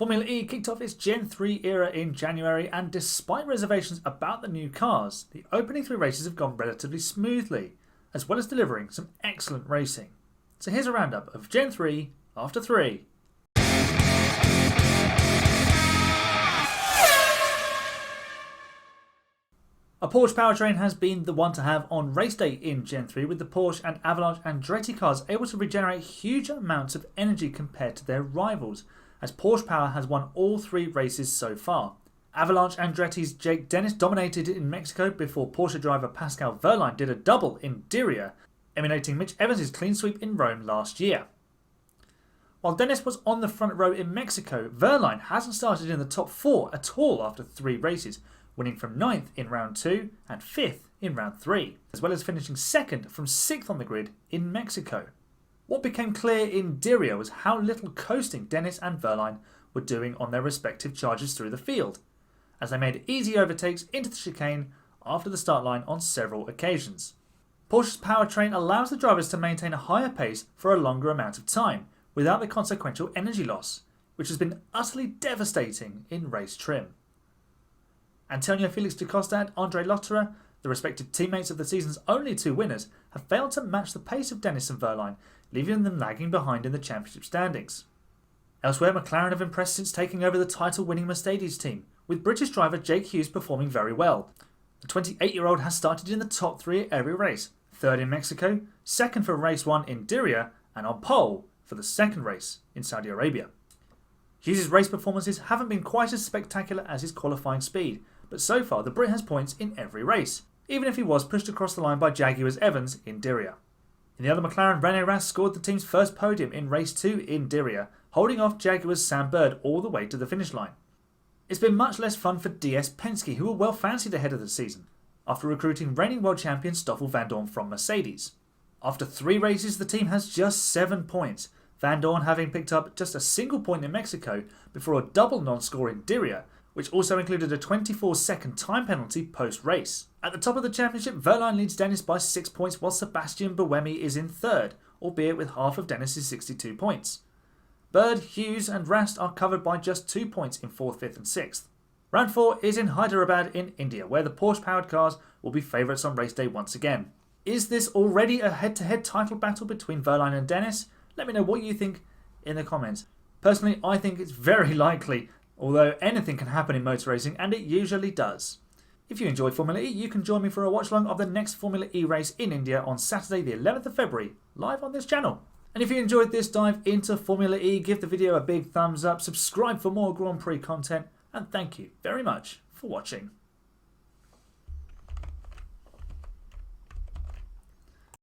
Formula E kicked off its Gen 3 era in January, and despite reservations about the new cars, the opening 3 races have gone relatively smoothly, as well as delivering some excellent racing. So here's a roundup of Gen 3 after 3. A Porsche powertrain has been the one to have on race day in Gen 3, with the Porsche and Avalanche Andretti cars able to regenerate huge amounts of energy compared to their rivals, as Porsche Power has won all 3 races so far. Avalanche Andretti's Jake Dennis dominated in Mexico before Porsche driver Pascal Wehrlein did a double in Diriyah, emulating Mitch Evans' clean sweep in Rome last year. While Dennis was on the front row in Mexico, Wehrlein hasn't started in the top 4 at all after 3 races, winning from 9th in round 2 and 5th in round 3, as well as finishing 2nd from 6th on the grid in Mexico. What became clear in Diriyah was how little coasting Dennis and Wehrlein were doing on their respective charges through the field, as they made easy overtakes into the chicane after the start line on several occasions. Porsche's powertrain allows the drivers to maintain a higher pace for a longer amount of time, without the consequential energy loss, which has been utterly devastating in race trim. Antonio Felix da Costa and Andre Lotterer, the respective teammates of the season's only 2 winners, have failed to match the pace of Dennis and Wehrlein, leaving them lagging behind in the championship standings. Elsewhere, McLaren have impressed since taking over the title-winning Mercedes team, with British driver Jake Hughes performing very well. The 28-year-old has started in the top 3 at every race, 3rd in Mexico, 2nd for race 1 in Diriyah, and on pole for the 2nd race in Saudi Arabia. Hughes' race performances haven't been quite as spectacular as his qualifying speed, but so far the Brit has points in every race, even if he was pushed across the line by Jaguar's Evans in Diriyah. In the other McLaren, Rene Rast scored the team's first podium in race 2 in Diriyah, holding off Jaguar's Sam Bird all the way to the finish line. It's been much less fun for DS Penske, who were well fancied ahead of the season, after recruiting reigning world champion Stoffel Vandoorne from Mercedes. After 3 races, the team has just 7 points, Vandoorne having picked up just a single point in Mexico before a double non-score in Diriyah, which also included a 24-second time penalty post-race. At the top of the championship, Wehrlein leads Dennis by 6 points, while Sebastian Buemi is in 3rd, albeit with half of Dennis's 62 points. Bird, Hughes and Rast are covered by just 2 points in 4th, 5th and 6th. Round 4 is in Hyderabad in India, where the Porsche-powered cars will be favourites on race day once again. Is this already a head-to-head title battle between Wehrlein and Dennis? Let me know what you think in the comments. Personally, I think it's very likely, although anything can happen in motor racing, and it usually does. If you enjoy Formula E, you can join me for a watch-along of the next Formula E race in India on Saturday the 11th of February, live on this channel. And if you enjoyed this dive into Formula E, give the video a big thumbs up, subscribe for more Grand Prix content, and thank you very much for watching.